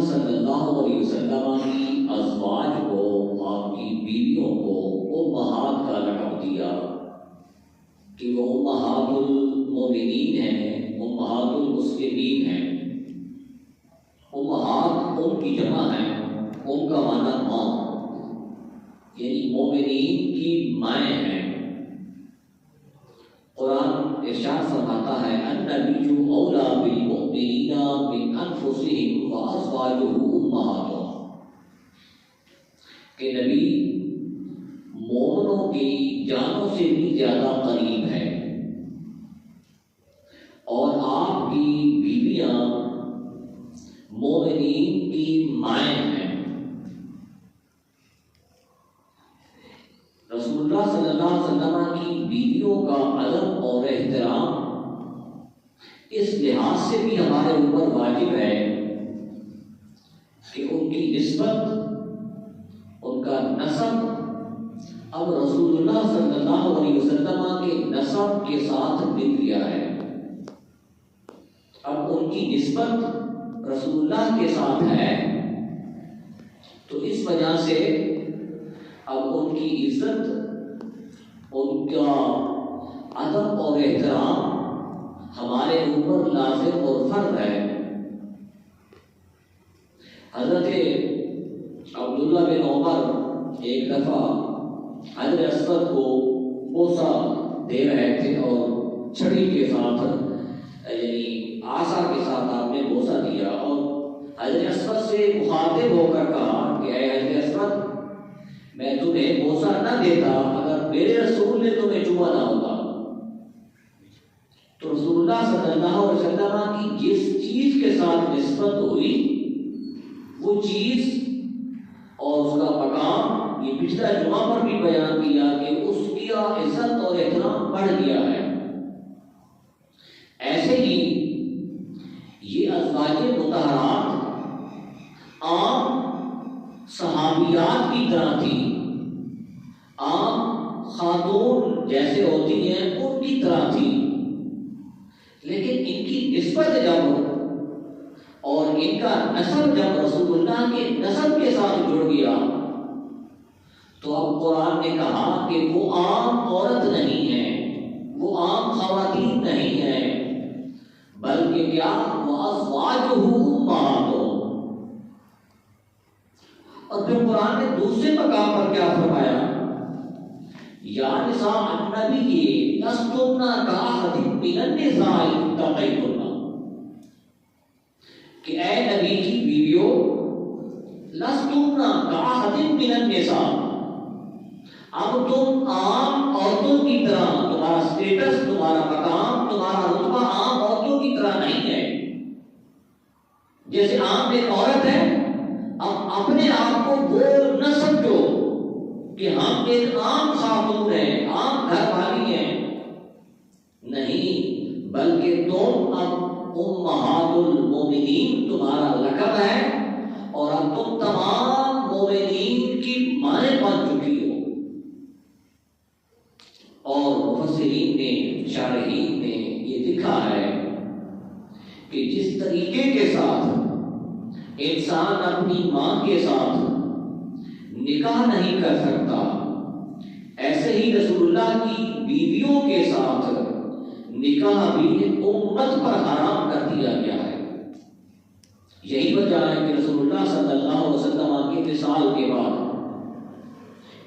صلی اللہ علیہ وسلم کی ازواج کو، آپ کی بیویوں کو امہات کا لقب دیا کہ وہ امہات المومنین ہیں، امہات المسلمین ہیں۔ امہات ان کی جمع ہے، ان کا معنی ماں، یعنی مومنین کی مائیں ہیں۔ قرآن ارشاد فرماتا ہے النبی اولیٰ بالمؤمنین من انفسہم وازواجہ امہاتہم، کہ نبی مومنوں کی جانوں سے بھی زیادہ قریب ہے، اور آپ کی بیویاں مومنین کی مائیں ہیں۔ رسول اللہ صلی اللہ علیہ وسلم کی بیویوں کا ادب اور احترام اس لحاظ سے بھی ہمارے اوپر واجب ہے کہ ان کی نسبت، ان کا نسب اب رسول اللہ صلی اللہ علیہ وسلم کے نسب کے ساتھ مل گیا ہے۔ اب ان کی نسبت رسول اللہ کے ساتھ ہے، تو اس وجہ سے اب ان کی عزت، ان کا ادب اور احترام ہمارے اوپر لازم اور فرض ہے۔ حضرت عبداللہ بن عمر ایک دفعہ حجر اسود کو بوسہ دے رہے تھے، اور چھڑی کے ساتھ یعنی آسا کے ساتھ آپ نے بوسہ دیا، اور حجر اسود سے مخاطب ہو کر کہا کہ اے حجر اسود، میں تمہیں بوسہ نہ دیتا اگر میرے رسول نے تمہیں چوما نہ ہوتا۔ تو رسول اللہ صلی اللہ علیہ وسلم کی جس چیز کے ساتھ نسبت ہوئی، وہ چیز اور اس کا مقام، یہ پچھلا جمعہ پر بھی بیان کیا کہ اس کی عزت اور احترام بڑھ گیا ہے۔ ایسے ہی یہ ازواج مطہرات عام صحابیات کی طرح تھی، عام خاتون جیسے ہوتی ہیں ان کی طرح تھی، لیکن ان کی نسبت جب اور ان کا نسب جب رسول اللہ کے نسب کے ساتھ جڑ گیا، تو اب قرآن نے کہا کہ وہ عام عورت نہیں ہے، وہ عام خواتین نہیں ہیں، بلکہ کیا وازواجہ امہاتہم۔ اور پھر قرآن نے دوسرے مقام پر کیا فرمایا، یا نساء النبی لستن کاحد من النساء ان اتقیتن، کہ اے نبی کی بیویوں لستن کاحد من النساء، اب تم عام عورتوں کی طرح، تمہارا سٹیٹس، تمہارا مقام، تمہارا رتبہ عام عورتوں کی طرح نہیں ہے۔ جیسے عام ایک عورت ہے، اب اپنے آپ کو وہ نہ سمجھو کہ ہم ایک عام خاتون ہیں، عام گھر والی ہیں، نہیں، بلکہ تم اب امہات المومنین تمہارا لقب ہے، اور اب تم تمام مومنین کی مائیں بن چکی ہو۔ اور مفسرین نے، شارحین نے یہ لکھا ہے کہ جس طریقے کے ساتھ انسان اپنی ماں کے ساتھ نکاح نہیں کر سکتا، ایسے ہی رسول اللہ کی بیویوں کے ساتھ نکاح بھی امت پر حرام کر دیا گیا ہے۔ یہی وجہ ہے کہ رسول اللہ صلی اللہ علیہ وسلم کے وصال کے بعد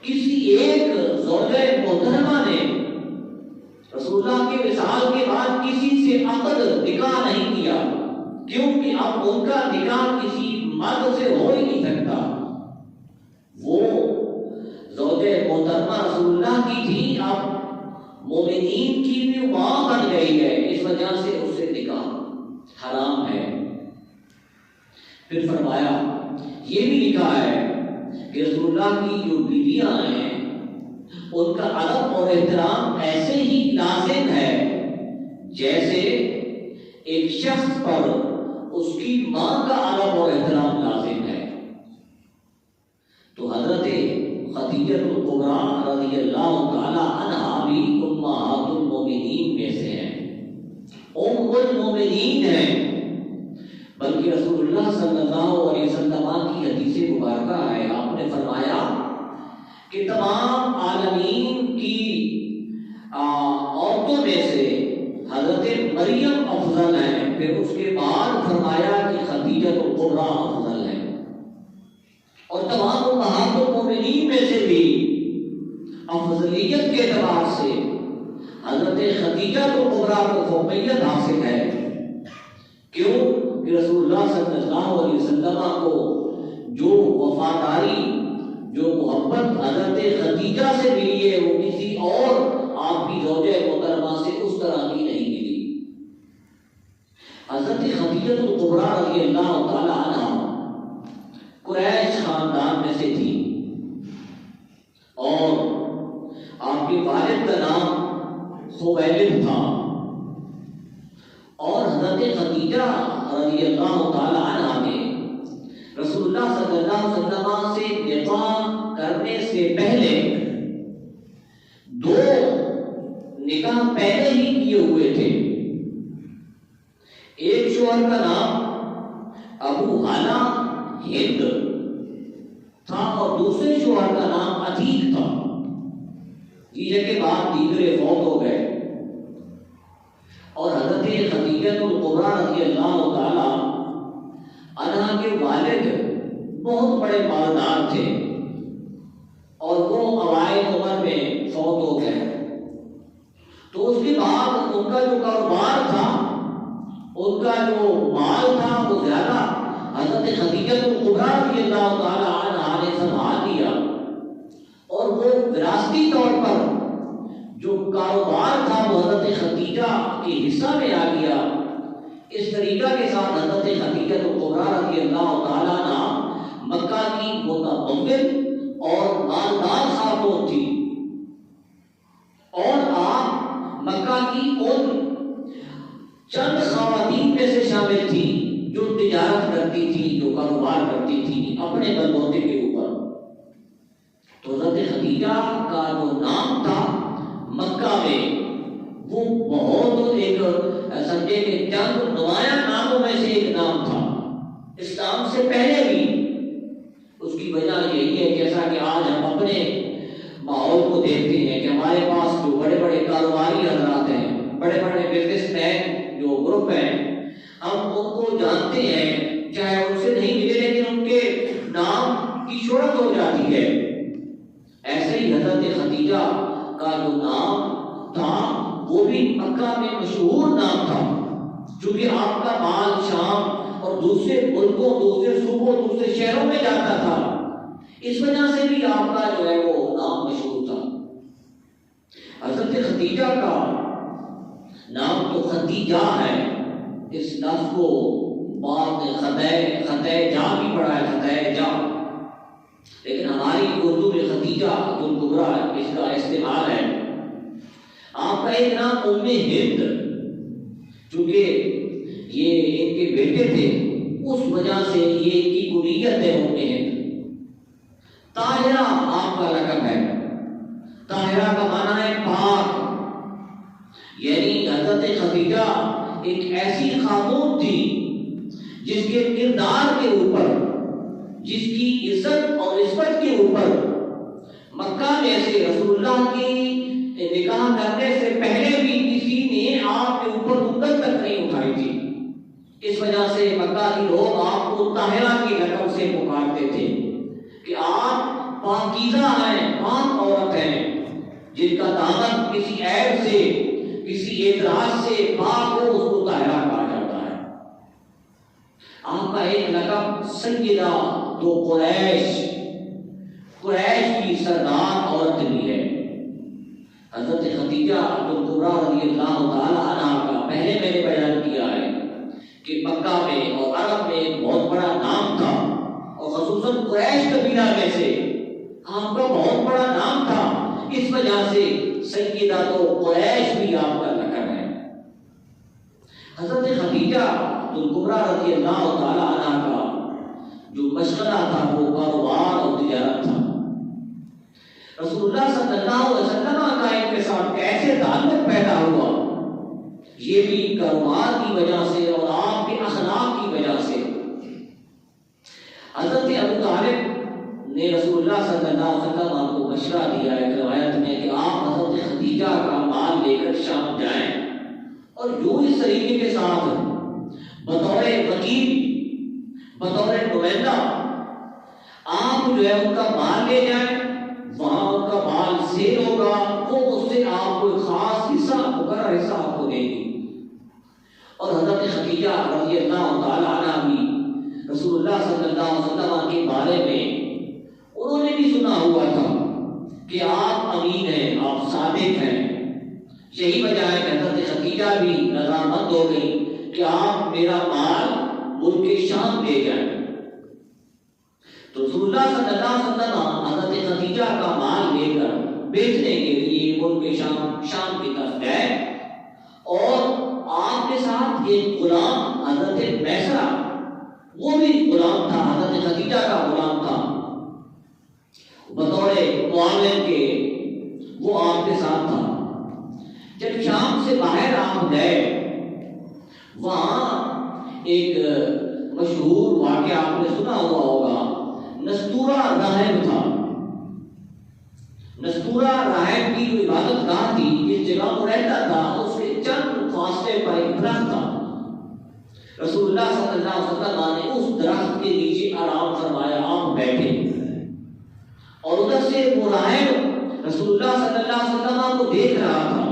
کسی ایک زوجہ محترمہ نے رسول اللہ کے وصال کے بعد کسی سے عقد نکاح نہیں کیا، کیونکہ اب ان کا نکاح کسی مرد سے ہو ہی نہیں سکتا۔ وہ زوجہ محترمہ رسول اللہ کی تھی، اب مومنین کی بھی ماں بن گئی ہے، اس وجہ سے اس سے نکاح حرام ہے۔ پھر فرمایا، یہ بھی لکھا ہے کہ رسول اللہ کی جو بیویاں ہیں ان کا ادب اور احترام ایسے ہی لازم ہے جیسے ایک شخص پر اس کی ماں کا ادب اور احترام لازم ہے۔ تو حضرت خدیجہ الکبریٰ رضی اللہ تعالی عنہا بھی امہات المومنین میں سے ہیں، ام المومنین ہیں، بلکہ رسول اللہ صلی اللہ علیہ وسلم کی حدیث مبارکہ ہے، آپ نے فرمایا کہ تمام عالمین کی عورتوں میں سے حضرت مریم افضل ہے، پھر اس کے بعد فرمایا کہ خدیجہ الکبریٰ افضل ہے، اور تمام امہات المومنین میں سے بھی افضلیت کے اعتبار سے حضرت خدیجہ الکبریٰ کو فوقیت حاصل ہے۔ کیوں کہ رسول اللہ صلی اللہ علیہ وسلم کو جو وفاداری، جو محبت حضرت خدیجہ سے ملی ہے وہ کسی اور آپ کی زوجہ محترمہ سے اس طرح کی نہیں ملی۔ حضرت خدیجہ الکبریٰ رضی اللہ تعالی عنہ قریش خاندان میں سے تھی، اور آپ کے والد کا نام خویلد تھا، اور حضرت خدیجہ رضی اللہ تعالی عنہ نے رسول اللہ صلی اللہ علیہ وسلم سے نکاح کرنے سے پہلے 2 نکاح پہلے ہی کیے ہوئے تھے۔ ایک شوہر کا نام ابو ہالہ ہند تھا، اور دوسرے شوہر کا نام عتیق تھا۔ ہجرت کے بعد دیگرے فوت ہو گئے، اور حضرت خدیجہ الکبریٰ رضی اللہ تعالی عنہا کے والد بہت بڑے مالدار تھے، اور وہ اوائل عمر میں فوت ہو گئے۔ تو اس کے بعد ان کا جو کاروبار تھا، ان کا جو مال تھا، وہ زیادہ حضرت خدیجہ الکبریٰ رضی اللہ تعالی عنہا نے سنبھال لیا، اور وہ وراثتی طور پر جو کاروبار تھا وہ حضرت خدیجہ کے حصہ میں آ گیا۔ اس طریقہ کے ساتھ حضرت خدیجہ الکبریٰ رضی اللہ تعالیٰ عنہ مکہ کی متمول اور مالدار خاتون تھی، اور آپ مکہ کی ان چند خواتین میں سے شامل تھی جو تجارت کرتی تھی، جو کاروبار کرتی تھی اپنے بلبوتے کے اوپر۔ تو حضرت خدیجہ کا جو نام تھا مکہ میں وہ بہت ایک سمجھے کہ چند نمایاں ناموں میں سے ایک نام تھا اسلام سے پہلے بھی۔ اس کی وجہ یہی ہے جیسا کہ آج ہم اپنے ماحول کو دیکھتے ہیں کہ ہمارے پاس جو بڑے بڑے کاروباری حضرات ہیں، بڑے بڑے بزنس مین جو گروپ ہیں، ہم ان کو جانتے ہیں، چاہے ان سے نہیں ملے لیکن ان کے نام کی شہرت ہو جاتی ہے۔ ایسے ہی حضرت خدیجہ کا جو نام تھا وہ بھی مکہ میں مشہور نام تھا، چونکہ آپ کا مال شام اور دوسرے ملکوں، دوسرے صوبوں، دوسرے شہروں میں جاتا تھا، اس وجہ سے بھی آپ کا جو ہے وہ نام مشہور تھا۔ حضرت خدیجہ کا نام تو خدیجہ ہے، اس لفظ کو بعد میں خدیجہ بھی پڑھا ہے، خدیجہ، لیکن ہماری اردو میں خدیجہ الکبریٰ اس کا استعمال ہے۔ آپ کا ایک نام ام ہند، چونکہ یہ ان کے بیٹے تھے اس وجہ سے یہ ان کی کنیت ہے ام ہند۔ طاہرہ آپ کا لقب ہے، طاہرہ کا معنی ہے پاک، یعنی حضرت خدیجہ ایک ایسی خاتون تھی جس کے کردار کے اوپر، جس کی عزت اور عصمت کے اوپر مکہ میں سے رسول اللہ کی نکاح کرنے سے پہلے بھی کسی نے آپ کے اوپر انگل تک نہیں اٹھائی تھی۔ اس وجہ سے مکہ کے لوگ آپ کو طاہرہ کے لقب سے پکارتے تھے کہ آپ پاکیزہ ہیں، پاک عورت ہیں، جن کا دامن کسی عیب سے، کسی اعتراض سے پاک ہو، اس کو طاہرہ کہا جاتا ہے۔ آپ کا ایک لقب سیدہ تو قریش کی سردار عورت بھی ہے۔ حضرت خدیجہ الکبریٰ رضی اللہ تعالی عنہ کا پہلے میں نے بیان کیا ہے کہ مکہ میں اور عرب میں ایک بہت بڑا نام تھا، اور خصوصاً قریش قبیلہ میں سے آپ کا بہت بڑا نام تھا، اس وجہ سے سیدہ تو قریش بھی آپ کا لقب ہے۔ حضرت خدیجہ الکبریٰ رضی اللہ تعالی عنہ کا جو مشغلہ تھا وہ کاروبار اور تجارت تھا۔ رسول اللہ صلی اللہ علیہ وسلم کا ان کے ساتھ کیسے تعلق پیدا ہوا، یہ بھی کاروبار کی وجہ سے اور آپ کے اخلاق کی وجہ سے۔ حضرت ابو طالب نے رسول اللہ صلی اللہ علیہ وسلم آپ کو مشورہ دیا ہے روایت میں کہ آپ حضرت خدیجہ کا مال لے کر شام جائیں اور جو اس طریقے کے ساتھ بطور وکیل بطور نمائندہ آپ جو ہے ان کا مال لے جائیں، وہاں ان کا مال سیل ہوگا، وہ اس سے آپ کو خاص حصہ مقرر حصہ آپ کو دے گی۔ اور حضرت خدیجہ رضی اللہ تعالیٰ عنہ بھی رسول اللہ صلی اللہ علیہ وسلم کے بارے میں انہوں نے بھی سنا ہوا تھا کہ آپ امین ہیں، آپ صادق ہیں۔ یہی وجہ ہے کہ حضرت خدیجہ بھی رضامند ہو گئی کہ آپ میرا مال ملک شام لے جائیں۔ تو رسول اللہ صلی اللہ علیہ وسلم حضرت خدیجہ کا مال لے کر بیچنے کے لیے ملک شام کی طرف گئے، اور آپ کے ساتھ ایک غلام حضرت میسرہ، وہ بھی غلام تھا، حضرت خدیجہ کا غلام تھا، بطور معاون کے وہ آپ کے ساتھ تھا۔ جب شام سے باہر آپ گئے، وہاں ایک مشہور واقعہ آپ نے سنا ہوا ہوگا، نستورہ راہب تھا۔ نستورہ راہب کی جو عبادت گاہ تھی، جس جگہ وہ رہتا تھا، اس کے چند فاصلے پر ایک درخت تھا۔ رسول اللہ صلی اللہ علیہ وسلم نے اس درخت کے نیچے آرام فرمایا، آپ بیٹھے، اور ادھر سے وہ راہب رسول اللہ صلی اللہ علیہ وسلم کو دیکھ رہا تھا۔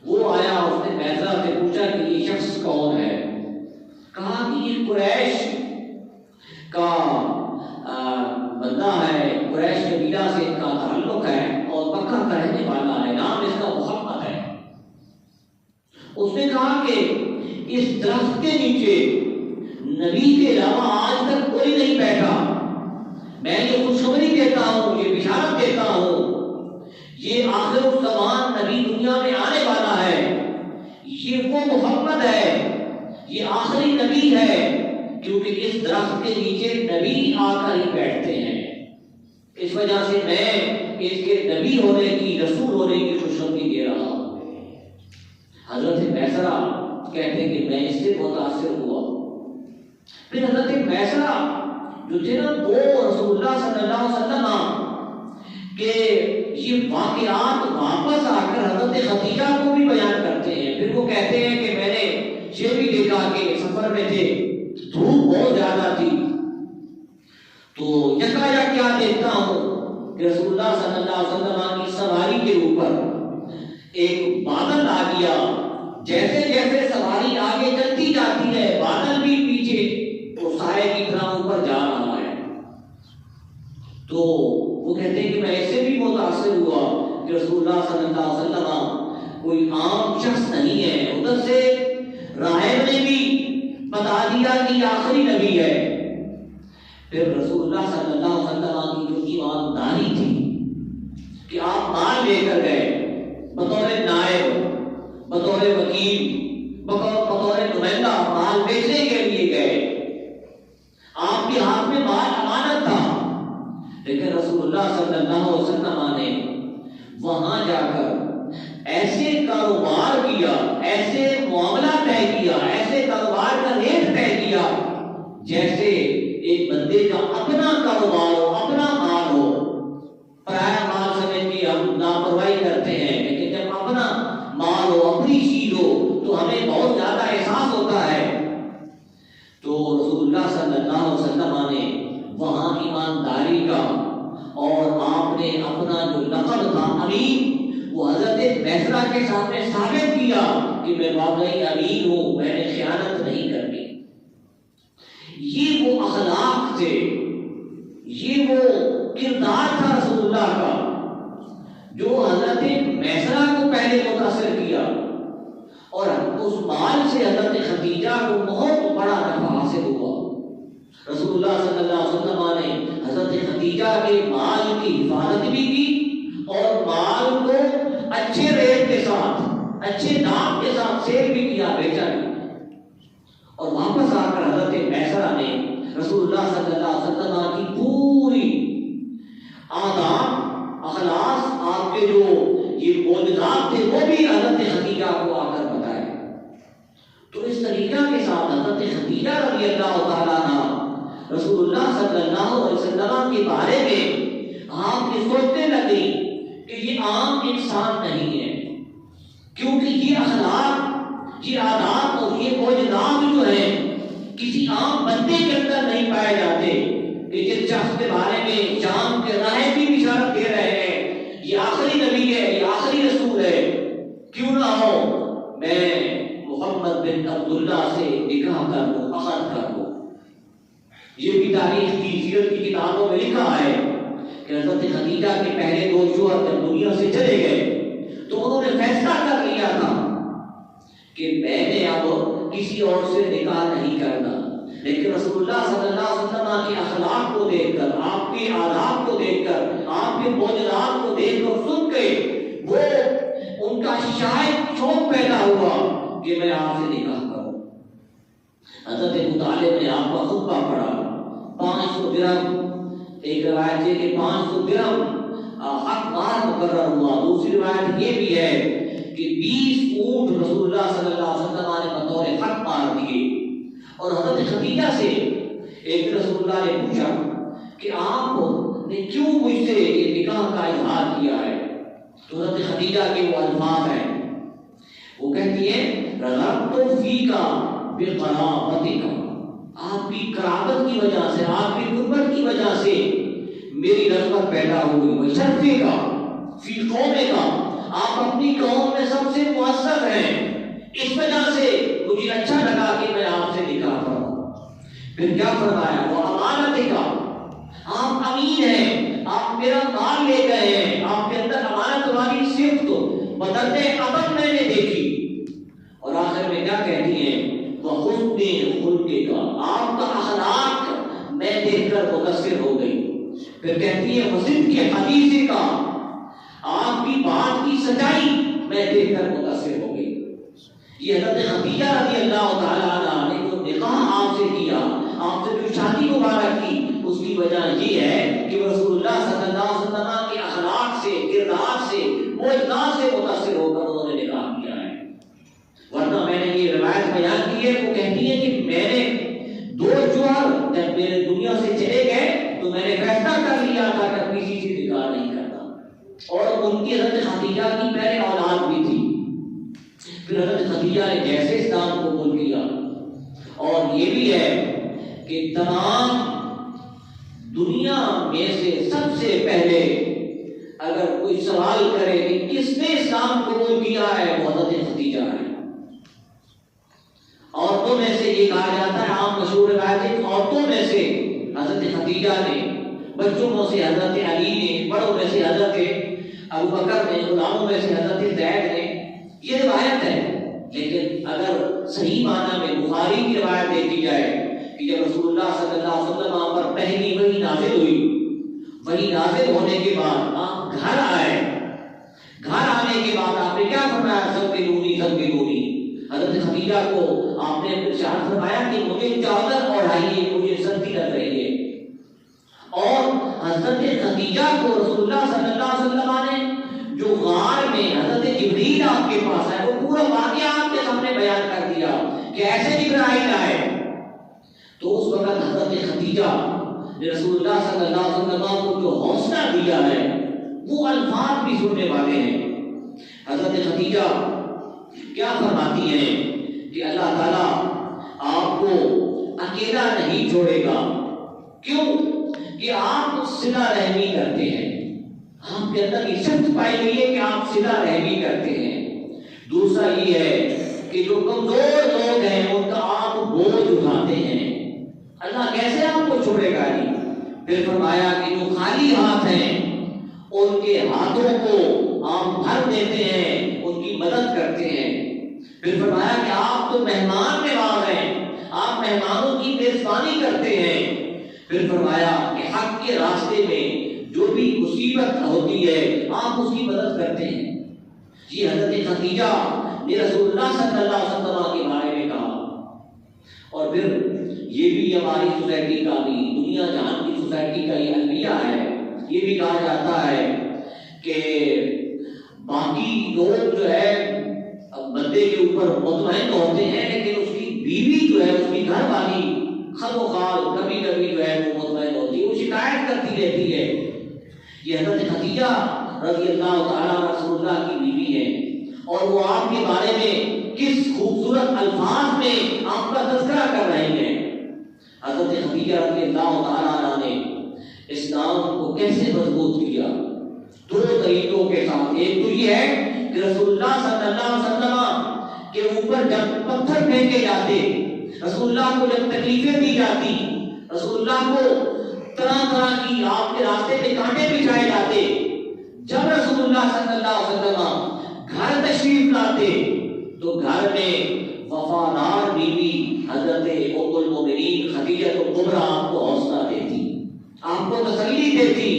وہ آیا، اس نے میسرہ سے پوچھا کہ یہ شخص کون ہے؟ کہا کہ یہ قریش کا بندہ ہے، قریش قبیلہ سے ان کا تعلق ہے اور مکہ کا رہنے والا ہے، نام اس کا محمد ہے۔ اس نے کہا کہ اس درخت کے نیچے نبی کے علاوہ آج تک کوئی نہیں بیٹھا، میں یہ خوشخبری دیتا ہوں، یہ بشارت دیتا ہوں، یہ آخر الزمان نبی دنیا میں آنے والا ہے، یہ وہ محمد ہے، یہ آخری نبی ہے، کیونکہ اس درخت کے نیچے نبی آ کر ہی بیٹھتے ہیں۔ اس وجہ سے میں اس کے نبی ہونے کی، رسول ہونے کی خوشخبری دے رہا ہوں۔ حضرت میسرہ کہتے ہیں کہ میں اس سے متاثر ہوا۔ پھر حضرت میسرہ جو تھے نا، وہ رسول اللہ صلی اللہ علیہ وسلم کہ یہ واقعات واپس آ کر حضرت خدیجہ کو بھی بیان کرتے ہیں۔ پھر وہ کہتے ہیں کہ میں نے یہ بھی دیکھا کہ سفر میں تھے، دھوپ بہت زیادہ تھی، تو یکایا کیا دیکھتا ہوں کہ رسول اللہ صلی اللہ علیہ وسلم کی سواری کے اوپر ایک بادل آ گیا، جیسے جیسے سواری آگے چلتی جاتی ہے، بادل بھی پیچھے وہ سائے کی طرح اوپر جا رہا ہے۔ تو وہ کہتے ہیں کہ میں ایسے بھی متاثر ہوا کہ رسول اللہ صلی اللہ علیہ وسلم کوئی عام شخص نہیں ہے۔ ادھر سے راہب نے بھی بتا دیا کہ یہ آخری نبی ہے۔ پھر رسول اللہ صلی اللہ علیہ وسلم کی جو ایمانداری تھی کہ آپ مال لے کر گئے، بطور نائب، بطور وکیل، بطور نمائندہ مال بیچنے کے لیے گئے، آپ کے ہاتھ میں مال امانت تھا، لیکن رسول اللہ صلی اللہ علیہ وسلم نے وہاں جا کر ایسے کاروبار کیا، ایسے معاملہ طے کیا، ایسے کاروبار کا ریٹ طے کیا جیسے ایک بندے کا اپنا کاروبار ہو، اپنا مال ہو۔ پرایا مال سمجھ کے ہم لاپرواہی کرتے ہیں، لیکن جب اپنا مال ہو، اپنی چیز ہو، تو ہمیں بہت زیادہ احساس ہوتا ہے۔ تو رسول اللہ صلی اللہ علیہ وسلم نے وہاں ایمانداری کا، اور آپ نے اپنا جو لقب تھا امین، وہ حضرت میسرہ کے سامنے ثابت کیا کہ میں واقعی امین ہوں، میں نے خیانت نہیں کرنی۔ یہ وہ اخلاق تھے، یہ وہ کردار تھا رسول اللہ کا جو حضرت میسرہ کو پہلے متاثر کیا، اور اس مال سے حضرت خدیجہ کو بہت بڑا نفع حاصل ہوا۔ رسول اللہ صلی اللہ علیہ وسلم نے حضرت خدیجہ کے مال کی حفاظت بھی کی، اور مال کو اچھے ریٹ کے ساتھ، اچھے دام کے ساتھ سیل بھی کیا، بیچا بھی۔ اور واپس آ کر حضرت میسرہ نے رسول اللہ صلی اللہ علیہ وسلم کی پوری آداب، اخلاص، آپ کے جو یہ معجزات تھے، وہ بھی حضرت خدیجہ کو آ کر بتائے۔ تو اس طریقہ کے ساتھ حضرت خدیجہ رضی اللہ تعالیٰ عنہ رسول اللہ صلی اللہ علیہ وسلم کے بارے میں آپ یہ سوچنے لگے کہ یہ عام انسان نہیں ہے، کیونکہ یہ اخلاق، یہ عادات اور یہ معجزات جو ہیں کسی عام بندے کے اندر نہیں پائے جاتے کہ جس شخص کے بارے میں شام کے راہیں بھی بشارت دے رہے ہیں یہ آخری نبی ہے، یہ آخری رسول ہے، کیوں نہ ہو میں محمد بن عبداللہ سے نکاح کر لوں، عقد کر لوں۔ یہ بھی تاریخ کی سیرت کی کتابوں میں لکھا ہے کہ حضرت خدیجہ کے پہلے دو شوہر جب دنیا سے چلے گئے تو انہوں نے فیصلہ کر لیا تھا کہ میں نے اب کسی اور سے نکاح نہیں کرنا، لیکن رسول اللہ صلی اللہ علیہ وسلم کے اخلاق کو دیکھ کر، آپ کے آداب کو دیکھ کر، آپ کے معجزات کو دیکھ کر سن کے وہ ان کا شاید شوق پیدا ہوا کہ میں آپ سے نکاح کروں۔ حضرت ابو طالب نے آپ کا خطبہ پڑھا، 500 درہم، ایک روایت ہے کہ 500 درہم حق مہر مقرر ہوا، دوسری روایت یہ بھی ہے کہ 20 اونٹ رسول اللہ صلی اللہ علیہ وسلم نے بطور حق مہر دیے۔ اور حضرت خدیجہ سے ایک رسول اللہ نے پوچھا کہ آپ نے کیوں مجھ سے یہ نکاح کا اظہار کیا ہے؟ تو حضرت خدیجہ کے وہ الفاظ ہیں، وہ کہتی ہے رغبت فیک بقرابتک، آپ کی قرابت کی وجہ سے، آپ کی قربت کی وجہ سے میری رغبت پیدا ہوئی، وشرفے کا فی قومے کا، آپ اپنی قوم میں سب سے معزز ہیں، اس وجہ سے مجھے اچھا لگا کہ میں آپ سے نکاح کروں۔ پھر کیا فرمایا؟ وہ امانت کا، آپ امین ہیں، آپ میرا مال لے گئے ہیں، آپ کے اندر امانت والی صفت بدلتے عمل میں نے دیکھی۔ اور آخر میں کیا کہتی ہیں؟ وہ حسن خلق کا، آپ کا اخلاق میں دیکھ کر متاثر ہو گئی۔ پھر کہتی ہے وصف کے حدیث کا، آپ کی بات کی سچائی میں دیکھ کر متاثر ہو گئی۔ یہ حضرت خدیجہ رضی اللہ تعالیٰ عنہ نے جو نکاح آپ سے کیا، آپ سے جو شادی مبارک کی، اس کی وجہ یہ ہے کہ رسول اللہ صلی اللہ علیہ وسلم کے اخلاق سے، کردار سے، معجزات سے متاثر ہو کر انہوں نے نکاح کیا ہے۔ ورنہ میں نے یہ روایت بیان کی ہے، وہ کہتی ہے کہ میں نے 2 شوہر جب میرے دنیا سے چلے گئے تو میں نے فیصلہ کر لیا تھا کہ کسی سے نکاح نہیں کرنا، اور ان کی حضرت خدیجہ کی پہلے اولاد بھی تھی۔ پھر حضرت خدیجہ نے جیسے اسلام کو قبول کیا، اور یہ بھی ہے کہ تمام دنیا میں سے سب سے پہلے اگر کوئی سوال کرے کہ کس نے اسلام قبول کیا ہے، وہ حضرت خدیجہ ہے۔ عورتوں میں سے یہ کہا جاتا ہے، عام مشہور روایت ہے، عورتوں میں سے حضرت خدیجہ نے، بچوں میں سے حضرت علی نے، بڑوں میں سے حضرت ابوبکر نے، غلاموں میں سے حضرت زید نے، یہ روایت ہے۔ لیکن اگر صحیح معنی میں بخاری کی روایت دیکھی جائے کہ جب رسول اللہ صلی اللہ علیہ وسلم پر پہلی وحی نازل ہوئی، وحی نازل ہونے کے بعد آپ گھر آئے، گھر آنے کے بعد آپ نے کیا فرمایا؟ سب کے دونی، سب کے دونی۔ حضرت خدیجہ کو آپ نے ارشاد فرمایا کہ مجھے چادر اوڑھائیے، مجھے سردی لگ رہی ہے۔ اور حضرت خدیجہ کو رسول اللہ صلی اللہ علیہ وسلم نے جو غار میں حضرت جبریل آپ کے پاس آئے، وہ پورا واقعہ آپ کے سامنے بیان کر دیا کہ ایسے جبرائیل آئے۔ تو اس وقت حضرت خدیجہ نے رسول اللہ صلی اللہ علیہ وسلم کو جو حوصلہ دیا ہے وہ الفاظ بھی سننے والے ہیں۔ حضرت خدیجہ کیا فرماتی ہیں کہ اللہ تعالیٰ آپ کو اکیلا نہیں چھوڑے گا، کیوں کہ آپ صلہ رحمی کرتے ہیں، آپ کے اندر یہ صفت پائی گئی ہے کہ آپ صلہ رحمی کرتے ہیں۔ دوسرا یہ ہے کہ جو کمزور لوگ ہیں ان کا آپ بوجھ اٹھاتے ہیں، اللہ کیسے آپ کو چھوڑے گا؟ پھر فرمایا کہ جو خالی ہاتھ ہیں ان کے ہاتھوں کو آپ بھر دیتے ہیں، ان کی مدد کرتے ہیں۔ پھر فرمایا کہ آپ تو مہمان نواز ہیں، آپ مہمانوں کی میزبانی کرتے ہیں۔ پھر فرمایا کہ حق کے راستے میں جو بھی مصیبت ہوتی ہے آپ اس کی مدد کرتے ہیں۔ یہ حضرت خدیجہ نے رسول اللہ صلی اللہ علیہ وسلم کے بارے میں کہا۔ اور پھر یہ بھی ہماری سوسائٹی کا بھی، دنیا جہان کی سوسائٹی کا یہ المیہ ہے، یہ بھی کہا جاتا ہے کہ باقی لوگ جو ہے بندے کے اوپر مطمئن ہوتے ہیں، لیکن اس کی بیوی جو ہے، اس کی گھر والی خلوخال کبھی کبھی جو ہے وہ مطمئن ہوتی ہے، وہ شکایت کرتی رہتی ہے۔ یہ حضرت خدیجہ رضی اللہ تعالیٰ رسول اللہ کی بیوی ہے، اور وہ آپ کے بارے میں کس خوبصورت الفاظ میں آپ کا تذکرہ کر رہے ہیں۔ حضرت خدیجہ رضی اللہ تعالیٰ عنہ نے اسلام کو کیسے مضبوط کیا؟ دو طریقوں کے ساتھ۔ ایک تو یہ ہے کہ رسول اللہ صلی اللہ علیہ وسلم کے اوپر جب پتھر پھینکے جاتے، رسول اللہ کو جب تکلیفیں دی جاتی، رسول اللہ کو طرح طرح کی آپ کے راستے پہ کانٹے بچھائے جاتے، جب رسول اللہ صلی اللہ علیہ وسلم گھر تشریف لاتے تو گھر میں وفادار بیوی حضرت ام المؤمنین خدیجہ کبریٰ آپ کو حوصلہ دیتی، آپ کو تسلی دیتی۔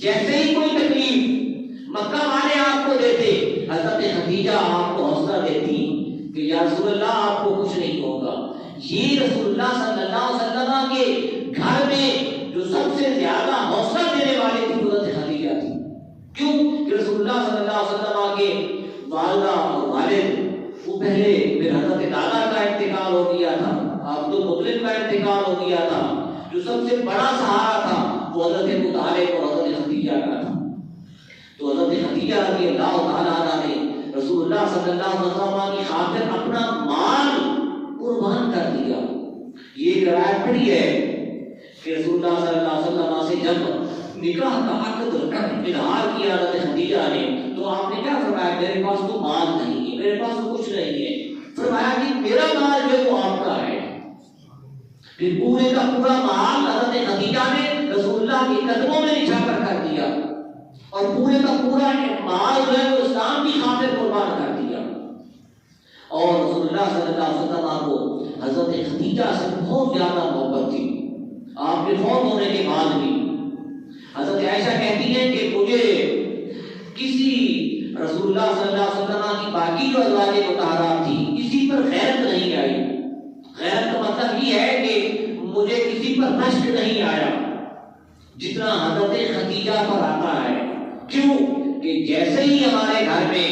جیسے ہی کوئی تکلیف مکہ والے آپ کو دیتے، حضرت خدیجہ آپ کو حوصلہ دیتی کہ یا رسول اللہ آپ کو کچھ نہیں ہوگا۔ یہ رسول اللہ صلی اللہ علیہ وسلم کے گھر میں جو سب سے زیادہ حوصلہ دینے والی تھی حضرت خدیجہ تھی۔ کیوں کہ رسول اللہ صلی اللہ علیہ وسلم کے والدہ اور والد، وہ پہلے پھر حضرت دادا کا انتقال ہو گیا تھا، عبد المطلب کا انتقال ہو گیا تھا، جو سب سے بڑا سہارا تھا وہ حضرت ابو طالب اور حضرت خدیجہ کا تھا۔ تو حضرت خدیجہ رضی اللہ تعالیٰ عنہ نے رسول اللہ صلی اللہ علیہ وسلم کی خاطر اپنا مال قربان کر دیا۔ یہ روایت پڑھی ہے کہ رسول اللہ صلی اللہ علیہ وسلم سے جب نکاح کا عقد اظہار کیا حضرت خدیجہ نے تو آپ نے کیا فرمایا؟ میرے پاس تو مال نہیں ہے، میرے پاس تو کچھ نہیں ہے۔ فرمایا کہ میرا مال جو ہے وہ آپ کا ہے۔ پھر پورے کا پورا مال حضرت خدیجہ نے رسول اللہ کے قدموں میں نچھاور کر دیا، اور پورے کا پورا مال جو ہے وہ اسلام کی خاطر قربان کر دیا۔ اور رسول اللہ صلی اللہ علیہ وسلم کو حضرت خدیجہ سے بہت زیادہ محبت تھی۔ آپ کے فوت ہونے کے بعد بھی حضرت عائشہ کہتی ہیں کہ مجھے کسی رسول اللہ صلی اللہ علیہ وسلم کی باقی جو ازواج مطہرات تھی کسی پر غیرت نہیں آئی۔ غیرت کا مطلب یہ ہے کہ مجھے کسی پر رشک نہیں آیا جتنا حضرت خدیجہ پر آتا ہے۔ کیوں کہ جیسے ہی ہمارے گھر میں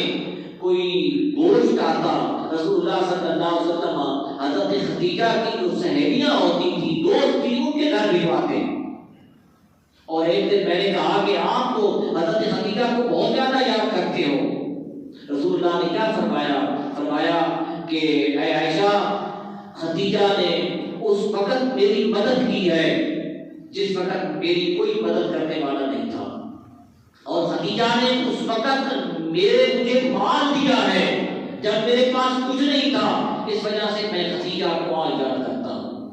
کوئی گوشت آتا، رسول اللہ صلی اللہ علیہ وسلم حضرت خدیجہ کی جو سہیلیاں ہوتی تھی، دوست تھی، ان کے گھر بھجواتے۔ اور ایک دن میں نے کہا کہ آپ تو حضرت خدیجہ کو بہت زیادہ یاد کرتے ہو۔ رسول اللہ نے کیا فرمایا؟ فرمایا کہ اے عائشہ، خدیجہ نے اس وقت میری مدد کی ہے جس وقت میری کوئی مدد کرنے والا نہیں تھا، اور خدیجہ نے اس وقت مجھے مال دیا ہے جب میرے پاس کچھ نہیں تھا، اس وجہ سے میں خدیجہ کو آج یاد کرتا ہوں۔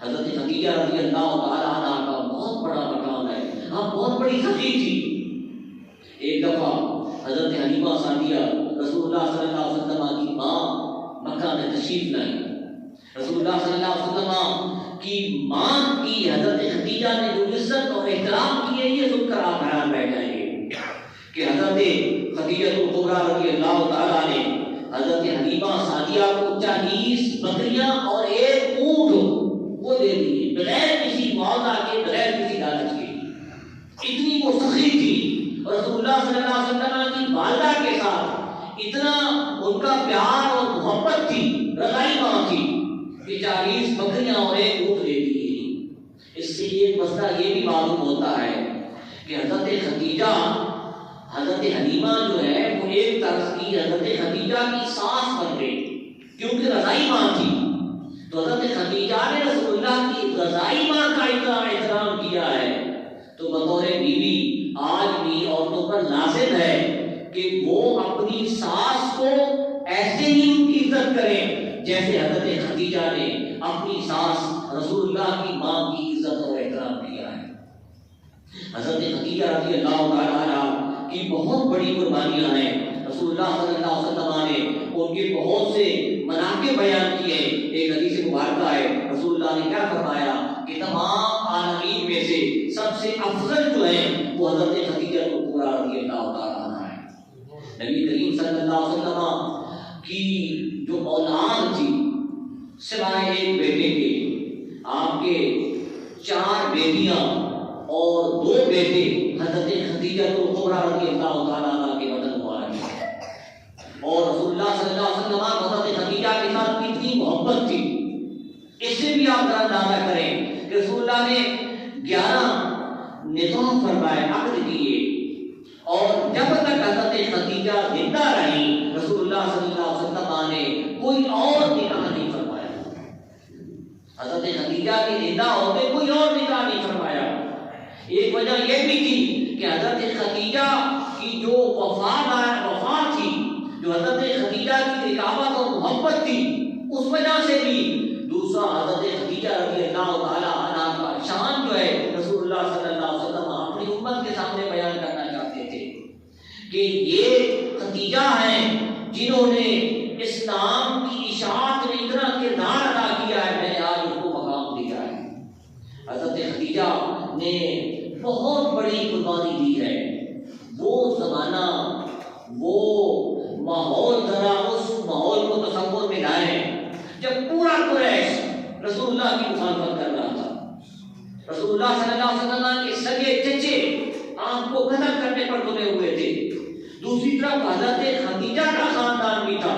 حضرت خدیجہ رضی اللہ تعالیٰ عنہ کا بہت بڑا مقام ہے، ہاں بہت بڑی سخی تھی۔ ایک دفعہ حضرت حلیمہ سعدیہ رسول اللہ صلی اللہ علیہ وسلم کی ماں مکہ میں تشریف لائی۔ رسول اللہ صلی اللہ علیہ وسلم کی ماں کی حضرت خدیجہ نے جو عزت اور احترام کی ہے، یہ سن کر آپ حیران رہ جائیں گے کہ حضرت خدیجہ کبریٰ رضی اللہ تعالیٰ نے حضرت حلیمہ سعدیہ کو 40 بکریاں اور 1 اونٹ وہ دے دیے بغیر کسی معاوضہ کے، بغیر کسی لالچ کے۔ اتنی وہ سخی تھی، اور رسول اللہ صلی اللہ علیہ وسلم کی والدہ کے ساتھ اتنا ان کا پیار اور محبت تھی، رضائی ماں تھی کہ 40 بکریاں اور 1 اونٹ دے دیے۔ اس سے ایک مسئلہ یہ بھی معلوم ہوتا ہے کہ حضرت خدیجہ، حضرت حلیمہ جو ہے وہ ایک طرز کی حضرت خدیجہ کی ساس بن گئی، کیونکہ رضائی ماں تھی۔ تو حضرت خدیجہ نے رسول اللہ کی رضائی ماں کا اتنا احترام کیا ہے، تو بطور بیوی آج بھی عورتوں پر لازم ہے کہ وہ اپنی ساس کو ایسے ہی ان کی عزت کریں جیسے حضرت خدیجہ نے اپنی ساس رسول اللہ کی ماں کی عزت اور احترام کیا ہے۔ حضرت خدیجہ رضی اللہ تعالیٰ عنہ کی بہت بڑی قربانیاں ہیں۔ رسول اللہ صلی اللہ علیہ وسلم نے ان کے بہت سے مناقب بیان کیے۔ ایک حدیث مبارکہ ہے، رسول اللہ نے کیا فرمایا کہ تمام عالمین میں سے سب سے افضل جو ہے وہ حضرت خدیجہ کبریٰ رضی اللہ تعالیٰ عنہ ہے۔ نبی کریم صلی اللہ علیہ وسلم کی جو اولاد تھی سوائے ایک بیٹے کے، آپ کے 4 بیٹیاں اور 2 بیٹے حضرت خدیجہ کبریٰ رضی اللہ تعالیٰ عنہ کے بدن مبارک ہیں۔ اور رسول اللہ صلی اللہ علیہ وسلم حضرت خدیجہ کے ساتھ کتنی محبت تھی، اس سے بھی آپ تعالیٰ نے 11 نکاح فرمائے، عقد کیے، اور جب تک حضرت خدیجہ زندہ رہی رسول اللہ صلی اللہ علیہ وسلم نے کوئی اور نکاح نہیں فرمایا۔ حضرت خدیجہ کے زندہ ہوتے کوئی اور نکاح نہیں فرمایا۔ ایک وجہ یہ بھی تھی کہ حضرت خدیجہ کی جو وفات تھی، جو حضرت خدیجہ کی رقابت اور محبت تھی، اس وجہ سے بھی۔ دوسرا، حضرت خدیجہ رضی اللہ تعالی عنہ کا شان جو ہے رسول اللہ صلی اللہ علیہ وسلم اپنی امت کے سامنے بیان کرنا چاہتے تھے کہ یہ خدیجہ ہیں جنہوں نے اسلام کی اشاعت میں اتنا کردار ادا کیا ہے، میں نے آج ان کو مقام دیا ہے۔ حضرت خدیجہ نے بہت بڑی قربانی دی ہے۔ وہ زمانہ، وہ ماحول، ذرا اس ماحول کو تصور میں لائیں جب پورا قریش رسول اللہ کی مخالفت کر رہا تھا۔ رسول اللہ صلی اللہ علیہ وسلم کے سگے چچے آپ کو قتل کرنے پر تلے ہوئے تھے۔ دوسری طرف حضرت خدیجہ کا خاندان بھی تھا،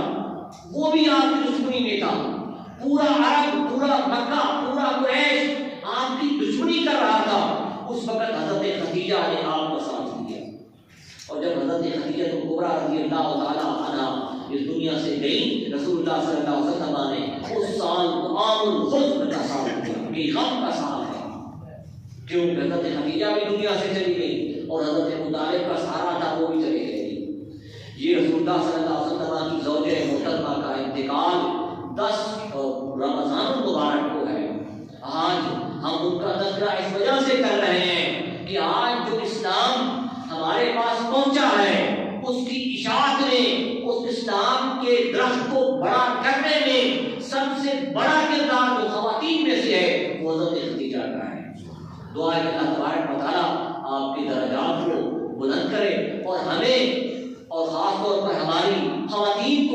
وہ بھی آپ کی دشمنی میں تھا۔ پورا عرب، پورا مکہ، پورا قریش آپ کی دشمنی کر رہا تھا۔ اس وقت حضرت خدیجہ نے آپ کا ساتھ دیا، اور جب حضرت خدیجہ کبریٰ رضی اللہ تعالی عنہا اس دنیا سے گئی، رسول اللہ صلی اللہ علیہ وسلم نے اس سال کو عام الحزن کا سال دیا، بے غم کا سال ہے، کیونکہ حضرت خدیجہ بھی دنیا سے چلی گئی اور حضرت ابو طالب کا سہارا تھا وہ بھی چلے گئے۔ یہ رسول اللہ صلی اللہ علیہ وسلم کی زوجہ محترمہ کا انتقال 10 رمضان المبارک کو ہے۔ آج ہم ان کا تذکرہ اس وجہ سے کر رہے ہیں کہ آج جو اسلام ہمارے پاس پہنچا ہے، اس کی اشاعت نے اس اسلام کے درخت کو بڑا کرنے میں سب سے بڑا کردار جو خواتین میں سے ہے وہ حضرت خدیجہ کا ہے۔ دعا ہے کہ اللہ تبارک و تعالیٰ آپ کے درجات کو بلند کرے اور ہمیں اور خاص طور پر ہماری خواتین کو